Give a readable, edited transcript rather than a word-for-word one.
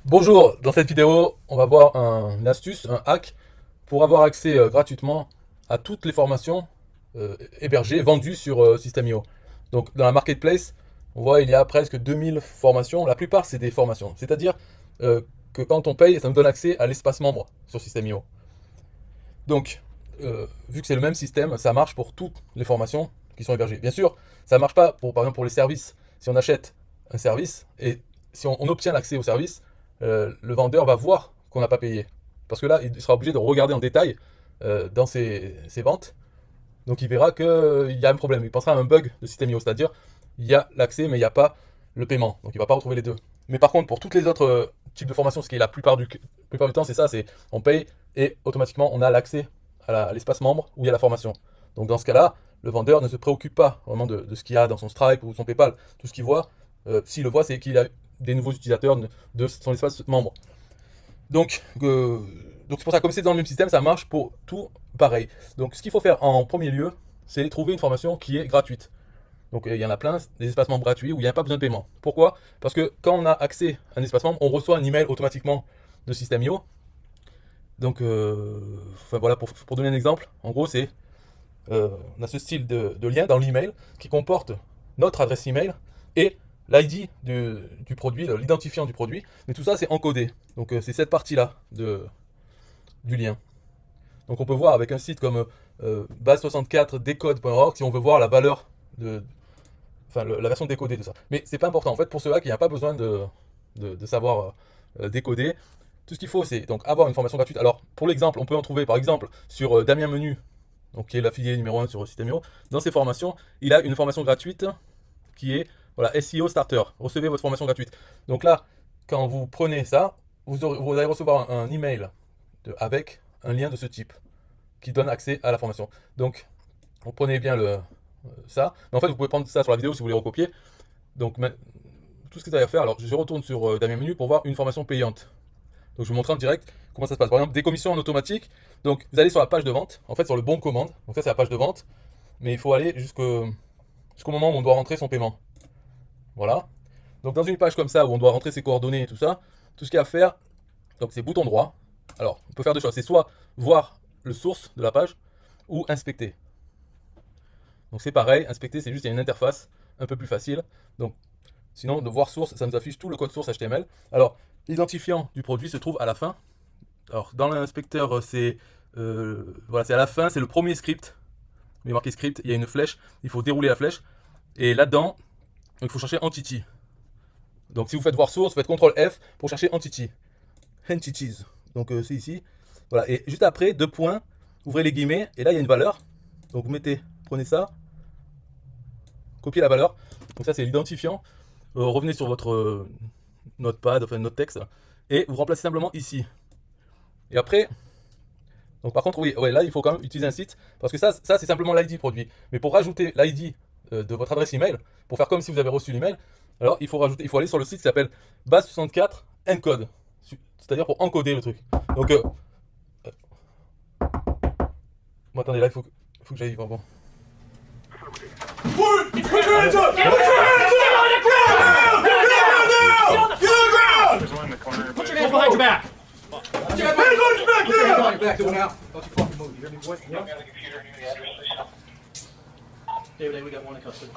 Bonjour, dans cette vidéo, on va voir une astuce, un hack pour avoir accès gratuitement à toutes les formations hébergées, vendues sur System.io. Donc dans la marketplace, on voit il y a presque 2000 formations. La plupart c'est des formations, c'est-à-dire que quand on paye, ça nous donne accès à l'espace membre sur System.io. Donc vu que c'est le même système, ça marche pour toutes les formations qui sont hébergées. Bien sûr, ça ne marche pas pour, par exemple pour les services. Si on achète un service et si on obtient l'accès au service, le vendeur va voir qu'on n'a pas payé. Parce que là, il sera obligé de regarder en détail dans ses ventes. Donc il verra qu'il y a un problème. Il pensera à un bug de System.io, c'est-à-dire il y a l'accès mais il n'y a pas le paiement. Donc il ne va pas retrouver les deux. Mais par contre, pour toutes les autres types de formations, ce qui est la plupart du temps, c'est ça, c'est on paye et automatiquement on a l'accès à l'espace membre où il y a la formation. Donc dans ce cas-là, le vendeur ne se préoccupe pas vraiment de ce qu'il y a dans son Stripe ou son PayPal. Tout ce qu'il voit, s'il le voit, c'est qu'il a des nouveaux utilisateurs de son espace membre. Donc c'est pour ça, comme c'est dans le même système, ça marche pour tout pareil. Donc ce qu'il faut faire en premier lieu, c'est trouver une formation qui est gratuite. Donc il y en a plein, des espaces membres gratuits où il n'y a pas besoin de paiement. Pourquoi? Parce que quand on a accès à un espace membre, on reçoit un email automatiquement de System.io. Donc enfin, voilà, pour donner un exemple, en gros c'est on a ce style de lien dans l'email qui comporte notre adresse email et l'ID du produit, l'identifiant du produit, mais tout ça c'est encodé. Donc c'est cette partie-là du lien. Donc on peut voir avec un site comme base64decode.org si on veut voir la valeur enfin la version décodée de ça. Mais c'est pas important. En fait, pour ceux-là qui n'ont pas besoin de savoir décoder, tout ce qu'il faut c'est donc avoir une formation gratuite. Alors pour l'exemple, on peut en trouver par exemple sur Damien Menu, donc qui est l'affilié numéro 1 sur System.io. Dans ses formations, il a une formation gratuite qui est voilà, SEO Starter. Recevez votre formation gratuite. Donc là, quand vous prenez ça, vous allez recevoir un email avec un lien de ce type qui donne accès à la formation. Donc, vous prenez bien ça. Mais en fait, vous pouvez prendre ça sur la vidéo si vous voulez recopier. Donc, tout ce que vous avez à faire, alors je retourne sur Damien Menu pour voir une formation payante. Donc, je vais vous montrer en direct comment ça se passe. Par exemple, des commissions en automatique. Donc, vous allez sur la page de vente, en fait, sur le bon de commande. Donc, ça, c'est la page de vente. Mais il faut aller jusqu'au moment où on doit rentrer son paiement. Voilà. Donc, dans une page comme ça où on doit rentrer ses coordonnées et tout ça, tout ce qu'il y a à faire, donc c'est bouton droit. Alors, on peut faire deux choses. C'est soit voir le source de la page ou inspecter. Donc c'est pareil, inspecter c'est juste il y a une interface un peu plus facile. Donc sinon de voir source, ça nous affiche tout le code source HTML. Alors l'identifiant du produit se trouve à la fin. Alors dans l'inspecteur c'est voilà, c'est à la fin, c'est le premier script. Il est marqué script, il y a une flèche, il faut dérouler la flèche et là-dedans il faut chercher entity. Donc si vous faites voir source, vous faites CTRL F pour chercher entity. Entities. Donc c'est ici. Voilà, et juste après, deux points, ouvrez les guillemets, et là il y a une valeur. Donc vous prenez ça, copiez la valeur. Donc ça c'est l'identifiant. Revenez sur votre notepad, enfin notre texte, et vous remplacez simplement ici. Et après, donc par contre oui, ouais, là il faut quand même utiliser un site, parce que ça c'est simplement l'ID produit. Mais pour rajouter l'ID de votre adresse email, pour faire comme si vous avez reçu l'email, alors il faut aller sur le site qui s'appelle base64 encode, c'est-à-dire pour encoder le truc. Donc bon, attendez, là faut que j'aille voir. Bon. Put your hands up! Put your hands up! On the ground! Get down now! Get on the ground! Put your hands behind your back. Hands on your back now! Your back going out. Don't you fucking move. You hear me, boy? Yep. David, we got one in custody.